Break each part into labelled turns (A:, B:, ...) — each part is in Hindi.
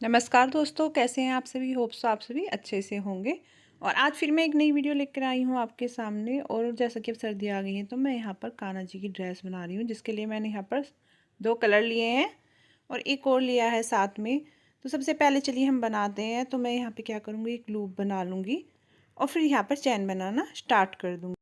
A: नमस्कार दोस्तों, कैसे हैं आप सभी। होप्स आप सभी अच्छे से होंगे। और आज फिर मैं एक नई वीडियो लेकर आई हूँ आपके सामने। और जैसा कि अब सर्दी आ गई है तो मैं यहाँ पर कान्हा जी की ड्रेस बना रही हूँ, जिसके लिए मैंने यहाँ पर 2 कलर लिए हैं और एक और लिया है साथ में। तो सबसे पहले चलिए हम बनाते हैं। तो मैं यहाँ पर क्या करूँगी, एक लूप बना लूँगी और फिर यहाँ पर चैन बनाना स्टार्ट कर दूँगी।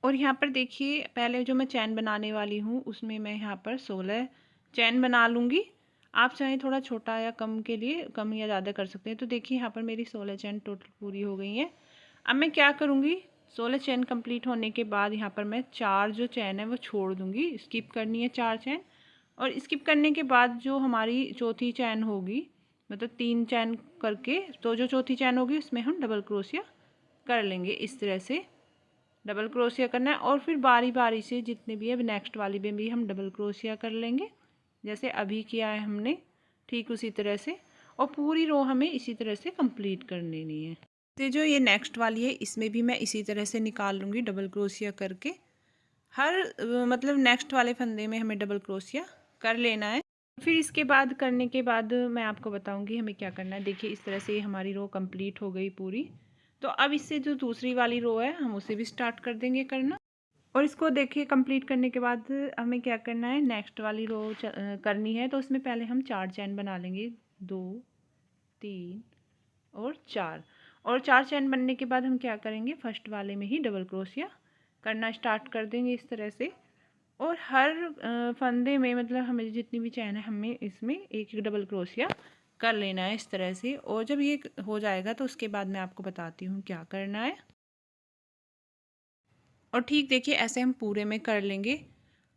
A: और यहाँ पर देखिए, पहले जो मैं चैन बनाने वाली हूँ उसमें मैं यहाँ पर 16 चैन बना लूँगी। आप चाहें थोड़ा छोटा या कम के लिए कम या ज़्यादा कर सकते हैं। तो देखिए यहाँ पर मेरी 16 चैन टोटल पूरी हो गई हैं। अब मैं क्या करूँगी, 16 चैन कंप्लीट होने के बाद यहाँ पर मैं 4 जो चैन है वो छोड़ दूँगी, स्किप करनी है 4 चैन। और स्किप करने के बाद जो हमारी चौथी चैन होगी, मतलब 3 चैन करके, तो जो चौथी चैन होगी उसमें हम डबल क्रोशिया कर लेंगे। इस तरह से डबल क्रोशिया करना है और फिर बारी बारी से जितने भी है नेक्स्ट वाली में भी हम डबल क्रोशिया कर लेंगे, जैसे अभी किया है हमने, ठीक उसी तरह से। और पूरी रो हमें इसी तरह से कंप्लीट कर लेनी है। तो जो ये नेक्स्ट वाली है इसमें भी मैं इसी तरह से निकाल लूँगी डबल क्रोशिया करके। हर मतलब नेक्स्ट वाले फंदे में हमें डबल क्रोशिया कर लेना है। फिर इसके बाद करने के बाद मैं आपको बताऊंगी हमें क्या करना है। देखिए इस तरह से हमारी रो कंप्लीट हो गई पूरी। तो अब इससे जो दूसरी वाली रो है हम उसे भी स्टार्ट कर देंगे करना। और इसको देखिए कंप्लीट करने के बाद हमें क्या करना है, नेक्स्ट वाली रो करनी है। तो उसमें पहले हम 4 चैन बना लेंगे, 2 3 और 4। और 4 चैन बनने के बाद हम क्या करेंगे, फर्स्ट वाले में ही डबल क्रोशिया करना स्टार्ट कर देंगे इस तरह से। और हर फंदे में मतलब हमें जितनी भी चैन है हमें इसमें एक एक डबल क्रोशिया कर लेना है इस तरह से। और जब ये हो जाएगा तो उसके बाद मैं आपको बताती हूँ क्या करना है। और ठीक देखिए ऐसे हम पूरे में कर लेंगे।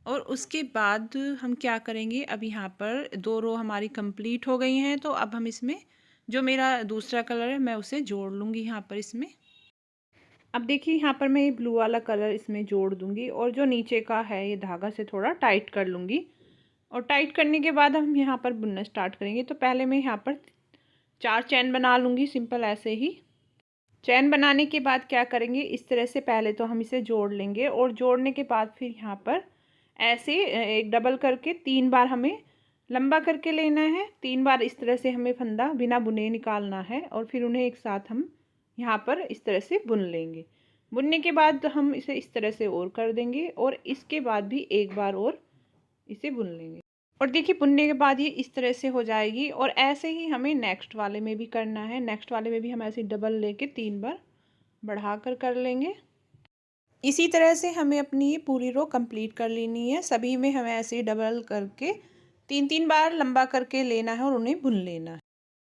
A: और उसके बाद हम क्या करेंगे, अब यहाँ पर 2 रो हमारी कंप्लीट हो गई हैं। तो अब हम इसमें जो मेरा दूसरा कलर है मैं उसे जोड़ लूँगी यहाँ पर इसमें। अब देखिए यहाँ पर मैं ये ब्लू वाला कलर इसमें जोड़ दूँगी और जो नीचे का है ये धागा से थोड़ा टाइट कर लूँगी। और टाइट करने के बाद हम यहाँ पर बुनना स्टार्ट करेंगे। तो पहले मैं यहाँ पर 4 चैन बना लूँगी सिंपल ऐसे ही। चैन बनाने के बाद क्या करेंगे, इस तरह से पहले तो हम इसे जोड़ लेंगे और जोड़ने के बाद फिर यहाँ पर ऐसे एक डबल करके 3 बार हमें लंबा करके लेना है। 3 बार इस तरह से हमें फंदा बिना बुने निकालना है और फिर उन्हें एक साथ हम यहाँ पर इस तरह से बुन लेंगे। बुनने के बाद हम इसे इस तरह से और कर देंगे और इसके बाद भी एक बार और इसे बुन लेंगे। और देखिए बुनने के बाद ये इस तरह से हो जाएगी। और ऐसे ही हमें नेक्स्ट वाले में भी करना है। नेक्स्ट वाले में भी हम ऐसे डबल लेके 3 बार बढ़ाकर कर लेंगे। इसी तरह से हमें अपनी ये पूरी रो कंप्लीट कर लेनी है। सभी में हमें ऐसे ही डबल करके 3-3 बार लंबा करके लेना है और उन्हें बुन लेना है।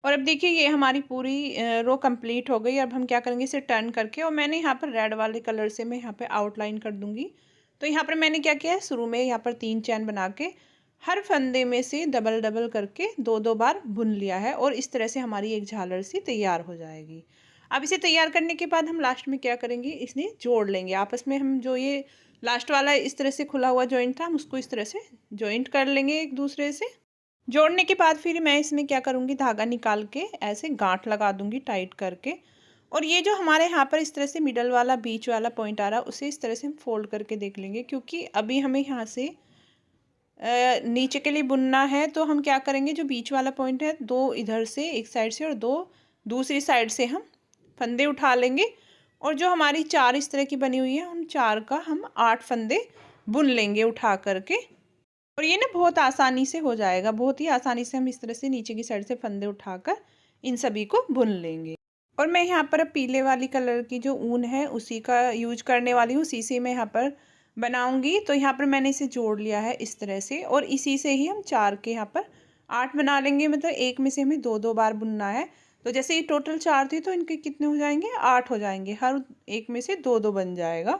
A: और अब देखिए ये हमारी पूरी रो कंप्लीट हो गई। अब हम क्या करेंगे, इसे टर्न करके, और मैंने यहाँ पर रेड वाले कलर से मैं यहाँ पे आउटलाइन कर दूँगी। तो यहाँ पर मैंने क्या किया है, शुरू में यहाँ पर 3 चैन बना के हर फंदे में से डबल डबल करके 2-2 बार बुन लिया है। और इस तरह से हमारी एक झालर सी तैयार हो जाएगी। अब इसे तैयार करने के बाद हम लास्ट में क्या करेंगे, इसने जोड़ लेंगे आपस में। हम जो ये लास्ट वाला इस तरह से खुला हुआ जॉइंट था हम उसको इस तरह से जॉइंट कर लेंगे एक दूसरे से। जोड़ने के बाद फिर मैं इसमें क्या करूँगी, धागा निकाल के ऐसे गांठ लगा दूँगी टाइट करके। और ये जो हमारे यहाँ पर इस तरह से मिडल वाला बीच वाला पॉइंट आ रहा है उसे इस तरह से हम फोल्ड करके देख लेंगे, क्योंकि अभी हमें यहाँ से नीचे के लिए बुनना है। तो हम क्या करेंगे, जो बीच वाला पॉइंट है 2 इधर से एक साइड से और 2 दूसरी साइड से हम फंदे उठा लेंगे। और जो हमारी 4 इस तरह की बनी हुई है उन 4 का हम 8 फंदे बुन लेंगे उठा करके। और ये ना बहुत आसानी से हो जाएगा, बहुत ही आसानी से हम इस तरह से नीचे की साइड से फंदे उठाकर इन सभी को बुन लेंगे। और मैं यहाँ पर पीले वाली कलर की जो ऊन है उसी का यूज करने वाली हूँ, उसी से मैं यहाँ पर बनाऊंगी। तो यहाँ पर मैंने इसे जोड़ लिया है इस तरह से और इसी से ही हम 4 के यहाँ पर 8 बना लेंगे। मतलब एक में से हमें 2-2 बार बुनना है। तो जैसे ये टोटल 4 थे तो इनके कितने हो जाएंगे, 8 हो जाएंगे। हर एक में से 2-2 बन जाएगा।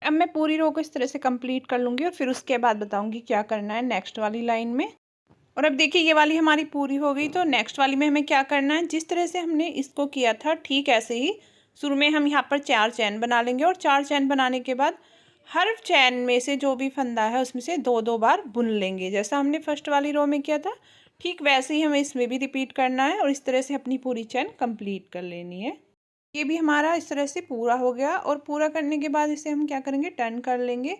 A: अब मैं पूरी रो को इस तरह से कंप्लीट कर लूँगी और फिर उसके बाद बताऊँगी क्या करना है नेक्स्ट वाली लाइन में। और अब देखिए ये वाली हमारी पूरी हो गई। तो नेक्स्ट वाली में हमें क्या करना है, जिस तरह से हमने इसको किया था ठीक ऐसे ही शुरू में हम यहाँ पर 4 चैन बना लेंगे। और 4 चैन बनाने के बाद हर चैन में से जो भी फंदा है उसमें से 2-2 बार बुन लेंगे, जैसा हमने फर्स्ट वाली रो में किया था ठीक वैसे ही हमें इसमें भी रिपीट करना है। और इस तरह से अपनी पूरी चैन कंप्लीट कर लेनी है। ये भी हमारा इस तरह से पूरा हो गया। और पूरा करने के बाद इसे हम क्या करेंगे, टर्न कर लेंगे।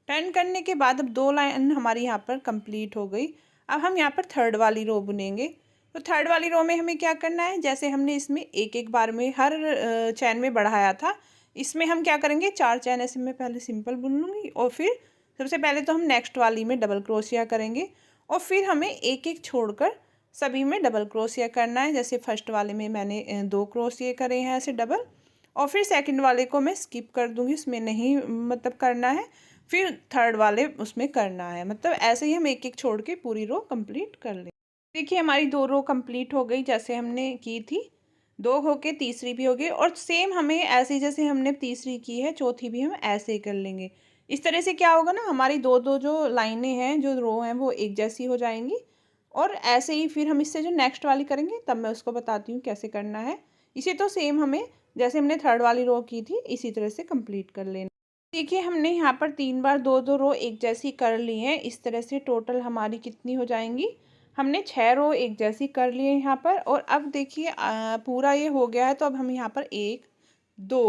A: टर्न करने के बाद अब 2 लाइन हमारी यहाँ पर कंप्लीट हो गई। अब हम यहाँ पर थर्ड वाली रो बुनेंगे। तो थर्ड वाली रो में हमें क्या करना है, जैसे हमने इसमें एक एक बार में हर चैन में बढ़ाया था, इसमें हम क्या करेंगे, 4 चैन ऐसे मैं पहले सिंपल बुन लूँगी और फिर सबसे पहले तो हम नेक्स्ट वाली में डबल क्रोशिया करेंगे और फिर हमें एक एक छोड़कर सभी में डबल क्रोशिया करना है। जैसे फर्स्ट वाले में मैंने 2 क्रोशिया करे हैं ऐसे डबल, और फिर सेकंड वाले को मैं स्किप कर दूंगी, उसमें नहीं मतलब करना है, फिर थर्ड वाले उसमें करना है। मतलब ऐसे ही हम एक एक छोड़ के पूरी रो कंप्लीट कर लें। देखिए हमारी 2 रो कंप्लीट हो गई जैसे हमने की थी, 2 होके तीसरी भी हो गई। और सेम हमें ऐसे ही जैसे हमने तीसरी की है, चौथी भी हम ऐसे ही कर लेंगे। इस तरह से क्या होगा ना, हमारी 2 जो लाइनें हैं, जो रो हैं, वो एक जैसी हो जाएंगी। और ऐसे ही फिर हम इससे जो नेक्स्ट वाली करेंगे तब मैं उसको बताती हूँ कैसे करना है। इसे तो सेम हमें जैसे हमने थर्ड वाली रो की थी इसी तरह से कंप्लीट कर लेना। देखिए हमने यहाँ पर 3 बार 2 रो एक जैसी कर ली हैं। इस तरह से टोटल हमारी कितनी हो जाएंगी, हमने 6 रो एक जैसी कर लिए यहाँ पर। और अब देखिए पूरा ये हो गया है। तो अब हम यहाँ पर 1 2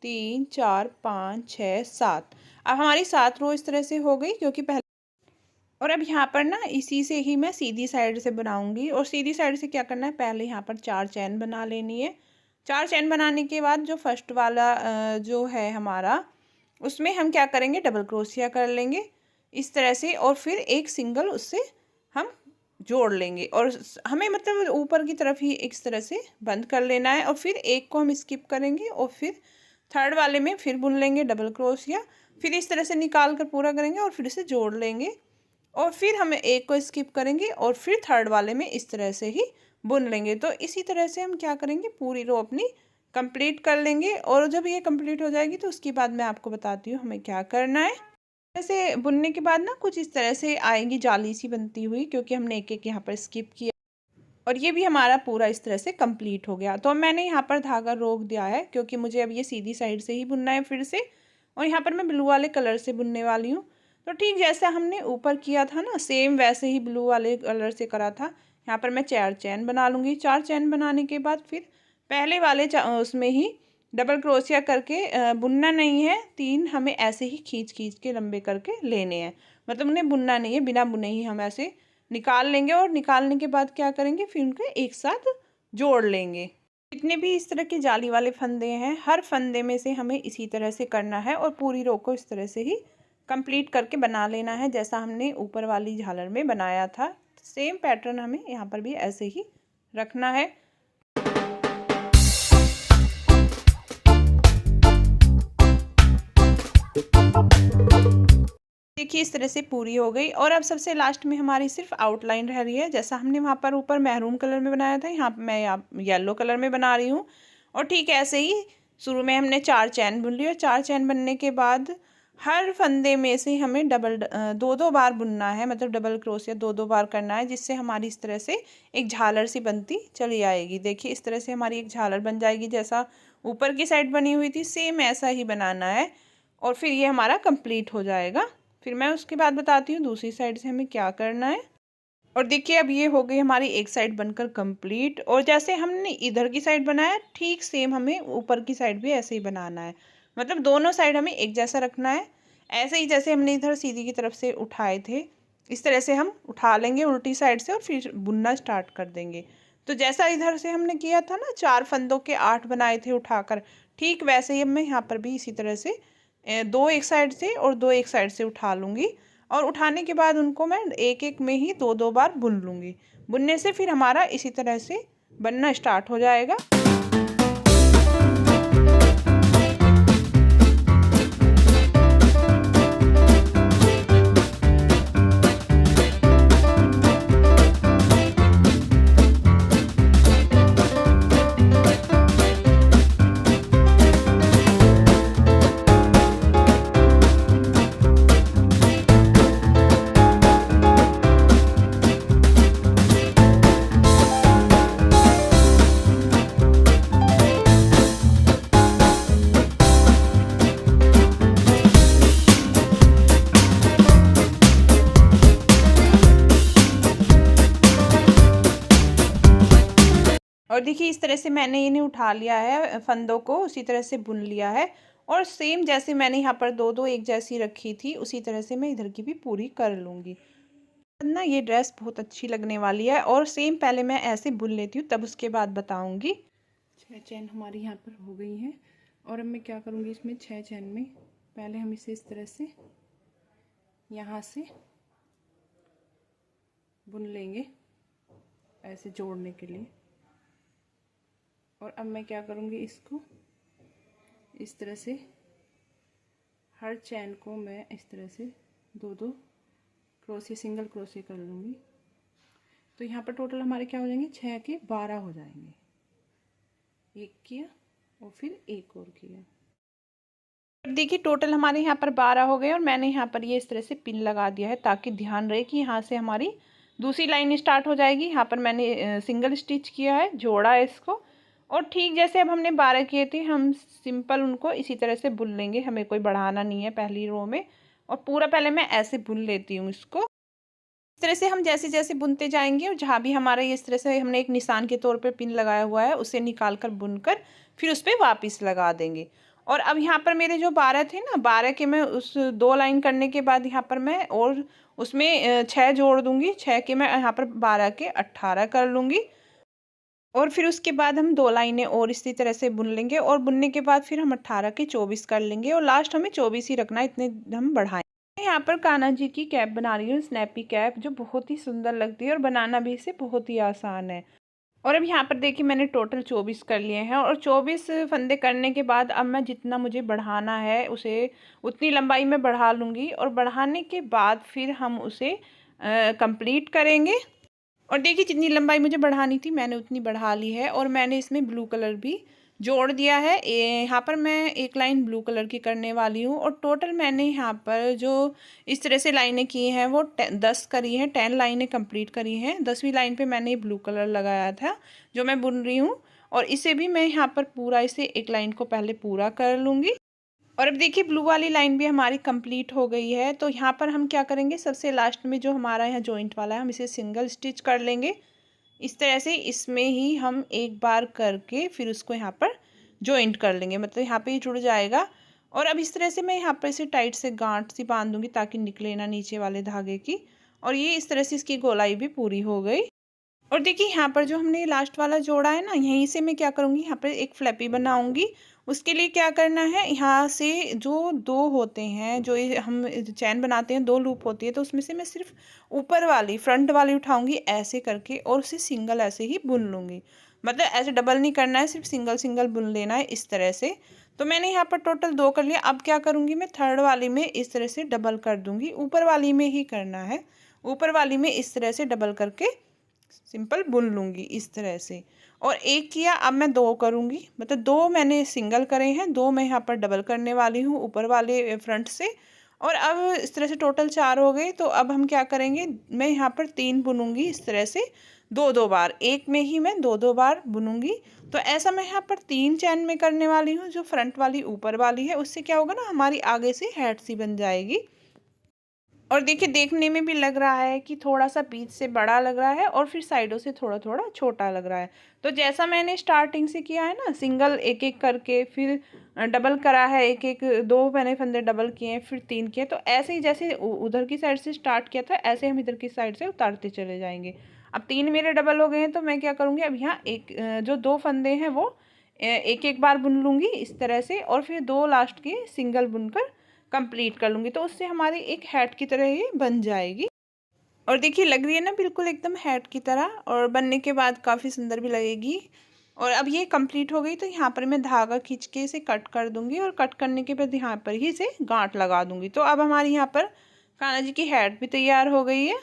A: 3 4 5 6 7, अब हमारी 7 रो इस तरह से हो गई क्योंकि पहले। और अब यहाँ पर ना इसी से ही मैं सीधी साइड से बनाऊंगी। और सीधी साइड से क्या करना है, पहले यहाँ पर 4 चैन बना लेनी है। 4 चैन बनाने के बाद जो फर्स्ट वाला जो है हमारा, उसमें हम क्या करेंगे, डबल क्रोशिया कर लेंगे इस तरह से। और फिर एक सिंगल उससे हम जोड़ लेंगे और हमें मतलब ऊपर की तरफ ही इस तरह से बंद कर लेना है। और फिर एक को हम स्किप करेंगे और फिर थर्ड वाले में फिर बुन लेंगे डबल क्रोशिया, फिर इस तरह से निकाल कर पूरा करेंगे और फिर इसे जोड़ लेंगे। और फिर हमें एक को स्किप करेंगे और फिर थर्ड वाले में इस तरह से ही बुन लेंगे। तो इसी तरह से हम क्या करेंगे, पूरी रो अपनी कंप्लीट कर लेंगे। और जब ये कंप्लीट हो जाएगी तो उसके बाद मैं आपको बताती हूँ हमें क्या करना है। ऐसे बुनने के बाद ना कुछ इस तरह से आएगी जाली सी बनती हुई, क्योंकि हमने एक एक यहाँ पर स्किप किया। और ये भी हमारा पूरा इस तरह से कंप्लीट हो गया। तो मैंने यहाँ पर धागा रोक दिया है क्योंकि मुझे अब ये सीधी साइड से ही बुनना है फिर से। और यहाँ पर मैं ब्लू वाले कलर से बुनने वाली हूँ। तो ठीक जैसा हमने ऊपर किया था ना, सेम वैसे ही ब्लू वाले कलर से करा था। यहाँ पर मैं 4 चैन बना लूँगी। 4 चैन बनाने के बाद फिर पहले वाले उसमें ही डबल क्रोशिया करके बुनना नहीं है, 3 हमें ऐसे ही खींच खींच के लंबे करके लेने हैं। मतलब उन्हें बुनना नहीं है, बिना बुने ही हम ऐसे निकाल लेंगे। और निकालने के बाद क्या करेंगे, फिर उनको एक साथ जोड़ लेंगे। जितने भी इस तरह के जाली वाले फंदे हैं, हर फंदे में से हमें इसी तरह से करना है और पूरी रो को इस तरह से ही कंप्लीट करके बना लेना है जैसा हमने ऊपर वाली झालर में बनाया था। सेम पैटर्न हमें यहाँ पर भी ऐसे ही रखना है। देखिए इस तरह से पूरी हो गई। और अब सबसे लास्ट में हमारी सिर्फ आउटलाइन रह रही है। जैसा हमने वहाँ पर ऊपर मैरून कलर में बनाया था, यहाँ मैं येलो कलर में बना रही हूँ। और ठीक ऐसे ही शुरू में हमने 4 चैन बुन ली और 4 चैन बनने के बाद हर फंदे में से हमें डबल 2 बार बुनना है, मतलब डबल क्रोशिया 2 बार करना है, जिससे हमारी इस तरह से एक झालर सी बनती चली आएगी। देखिए इस तरह से हमारी एक झालर बन जाएगी, जैसा ऊपर की साइड बनी हुई थी सेम ऐसा ही बनाना है। और फिर ये हमारा कंप्लीट हो जाएगा। फिर मैं उसके बाद बताती हूँ दूसरी साइड से हमें क्या करना है। और देखिए अब ये हो गई हमारी एक साइड बनकर कंप्लीट। और जैसे हमने इधर की साइड बनाया, ठीक सेम हमें ऊपर की साइड भी ऐसे ही बनाना है। मतलब दोनों साइड हमें एक जैसा रखना है। ऐसे ही जैसे हमने इधर सीधी की तरफ से उठाए थे, इस तरह से हम उठा लेंगे उल्टी साइड से और फिर बुनना स्टार्ट कर देंगे। तो जैसा इधर से हमने किया था ना, 4 फंदों के 8 बनाए थे उठाकर, ठीक वैसे ही मैं यहाँ पर भी इसी तरह से 2 एक साइड से और 2 एक साइड से उठा लूँगी। और उठाने के बाद उनको मैं एक एक में ही 2 बार बुन लूँगी। बुनने से फिर हमारा इसी तरह से बनना स्टार्ट हो जाएगा। और देखिए इस तरह से मैंने इन्हें उठा लिया है, फंदों को उसी तरह से बुन लिया है। और सेम जैसे मैंने यहाँ पर 2-2 एक जैसी रखी थी, उसी तरह से मैं इधर की भी पूरी कर लूँगी। ना ये ड्रेस बहुत अच्छी लगने वाली है। और सेम पहले मैं ऐसे बुन लेती हूँ, तब उसके बाद बताऊँगी। 6 चैन हमारी यहाँ पर हो गई हैं। और अब मैं क्या करूँगी, इसमें 6 चैन में पहले हम इसे इस तरह से यहाँ से बुन लेंगे, ऐसे जोड़ने के लिए। और अब मैं क्या करूँगी, इसको इस तरह से हर चैन को मैं इस तरह से 2-2 क्रोशे, सिंगल क्रोशे कर लूँगी। तो यहाँ पर टोटल हमारे क्या हो जाएंगे, 6 के 12 हो जाएंगे। एक किया और फिर एक और किया। देखिए टोटल हमारे यहाँ पर 12 हो गए। और मैंने यहाँ पर ये इस तरह से पिन लगा दिया है, ताकि ध्यान रहे कि यहाँ से हमारी दूसरी लाइन स्टार्ट हो जाएगी। यहाँ पर मैंने सिंगल स्टिच किया है, जोड़ा है इसको। और ठीक जैसे अब हमने 12 किए थे, हम सिंपल उनको इसी तरह से बुन लेंगे, हमें कोई बढ़ाना नहीं है पहली रो में। और पूरा पहले मैं ऐसे बुन लेती हूँ इसको। इस तरह से हम जैसे जैसे बुनते जाएंगे, और जहाँ भी हमारा ये इस तरह से हमने एक निशान के तौर पे पिन लगाया हुआ है, उसे निकाल कर बुनकर फिर उस पर वापस लगा देंगे। और अब यहाँ पर मेरे जो 12 थे ना, 12 के मैं उस 2 लाइन करने के बाद यहाँ पर मैं और उसमें 6 जोड़ दूंगी। 6 के मैं यहाँ पर 12 के 18 कर लूँगी। और फिर उसके बाद हम 2 लाइनें और इसी तरह से बुन लेंगे। और बुनने के बाद फिर हम 18 के 24 कर लेंगे। और लास्ट हमें 24 ही रखना है, इतने हम बढ़ाएं। यहाँ पर कान्हा जी की कैप बना रही हूँ, स्नैपी कैप, जो बहुत ही सुंदर लगती है और बनाना भी इसे बहुत ही आसान है। और अब यहाँ पर देखिए मैंने टोटल 24 कर लिए हैं। और 24 फंदे करने के बाद अब मैं जितना मुझे बढ़ाना है उसे उतनी लंबाई में बढ़ा लूँगी। और बढ़ाने के बाद फिर हम उसे कंप्लीट करेंगे। और देखिए जितनी लंबाई मुझे बढ़ानी थी मैंने उतनी बढ़ा ली है। और मैंने इसमें ब्लू कलर भी जोड़ दिया है। यहाँ पर मैं एक लाइन ब्लू कलर की करने वाली हूँ। और टोटल मैंने यहाँ पर जो इस तरह से लाइनें की हैं वो 10 करी हैं, 10 लाइनें कंप्लीट करी हैं। 10वीं लाइन पे मैंने ब्लू कलर लगाया था जो मैं बुन रही हूँ। और इसे भी मैं यहाँ पर पूरा इसे एक लाइन को पहले पूरा कर लूँगी। और अब देखिए ब्लू वाली लाइन भी हमारी कंप्लीट हो गई है। तो यहाँ पर हम क्या करेंगे, सबसे लास्ट में जो हमारा यहाँ जॉइंट वाला है, हम इसे सिंगल स्टिच कर लेंगे। इस तरह से इसमें ही हम एक बार करके फिर उसको यहाँ पर जॉइंट कर लेंगे, मतलब यहाँ पे ही जुड़ जाएगा। और अब इस तरह से मैं यहाँ पर इसे टाइट से गांठ सी बांध दूंगी ताकि निकले ना नीचे वाले धागे की। और ये इस तरह से इसकी गोलाई भी पूरी हो गई। और देखिए यहाँ पर जो हमने लास्ट वाला जोड़ा है ना, यहीं से मैं क्या करूँगी, यहाँ पर एक फ्लैपी बनाऊँगी। उसके लिए क्या करना है, यहाँ से जो 2 होते हैं, जो ये हम चैन बनाते हैं 2 लूप होती है, तो उसमें से मैं सिर्फ ऊपर वाली फ्रंट वाली उठाऊँगी ऐसे करके, और उसे सिंगल ऐसे ही बुन लूँगी। मतलब ऐसे डबल नहीं करना है, सिर्फ सिंगल सिंगल बुन लेना है इस तरह से। तो मैंने यहाँ पर टोटल 2 कर लिया। अब क्या करूँगी, मैं थर्ड वाली में इस तरह से डबल कर दूँगी, ऊपर वाली में ही करना है। ऊपर वाली में इस तरह से डबल करके सिंपल बुन लूँगी इस तरह से। और एक किया, अब मैं 2 करूँगी, मतलब 2 मैंने सिंगल करे हैं, 2 मैं यहाँ पर डबल करने वाली हूँ ऊपर वाले फ्रंट से। और अब इस तरह से टोटल 4 हो गए। तो अब हम क्या करेंगे, मैं यहाँ पर 3 बुनूंगी इस तरह से 2-2 बार, एक में ही मैं 2-2 बार बुनूंगी। तो ऐसा मैं यहाँ पर 3 चैन में करने वाली हूँ। जो फ्रंट वाली ऊपर वाली है, उससे क्या होगा ना, हमारी आगे से हैट सी बन जाएगी। और देखिए देखने में भी लग रहा है कि थोड़ा सा बीच से बड़ा लग रहा है और फिर साइडों से थोड़ा थोड़ा छोटा लग रहा है। तो जैसा मैंने स्टार्टिंग से किया है ना, सिंगल एक एक करके, फिर डबल करा है, एक एक 2 मैंने फंदे डबल किए हैं, फिर 3 किए। तो ऐसे ही जैसे उधर की साइड से स्टार्ट किया था, ऐसे हम इधर की साइड से उतारते चले जाएंगे। अब 3 मेरे डबल हो गए हैं, तो मैं क्या करूँगी, अब यहाँ एक जो 2 फंदे हैं वो एक एक बार बुन लूँगी इस तरह से। और फिर 2 लास्ट के सिंगल बुनकर कंप्लीट कर लूँगी। तो उससे हमारी एक हैट की तरह ही बन जाएगी। और देखिए लग रही है ना बिल्कुल एकदम हैट की तरह, और बनने के बाद काफ़ी सुंदर भी लगेगी। और अब ये कंप्लीट हो गई। तो यहाँ पर मैं धागा खींच के इसे कट कर दूँगी, और कट करने के बाद यहाँ पर ही इसे गांठ लगा दूँगी। तो अब हमारी यहाँ पर कान्हा जी की हैट भी तैयार हो गई है।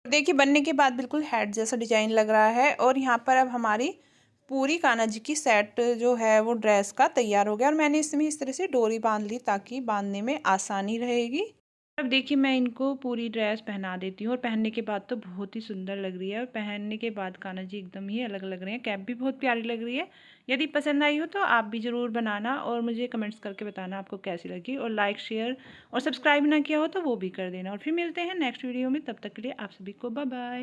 A: देखिए बनने के बाद बिल्कुल हैट जैसा डिजाइन लग रहा है। और यहाँ पर अब हमारी पूरी कान्हा जी की सेट जो है वो ड्रेस का तैयार हो गया। और मैंने इसमें इस तरह से डोरी बांध ली ताकि बांधने में आसानी रहेगी। अब देखिए मैं इनको पूरी ड्रेस पहना देती हूँ, और पहनने के बाद तो बहुत ही सुंदर लग रही है। और पहनने के बाद कान्हा जी एकदम ही अलग लग रहे हैं। कैप भी बहुत प्यारी लग रही है। यदि पसंद आई हो तो आप भी ज़रूर बनाना, और मुझे कमेंट्स करके बताना आपको कैसी लगी। और लाइक शेयर और सब्सक्राइब ना किया हो तो वो भी कर देना। और फिर मिलते हैं नेक्स्ट वीडियो में, तब तक के लिए आप सभी को बाय बाय।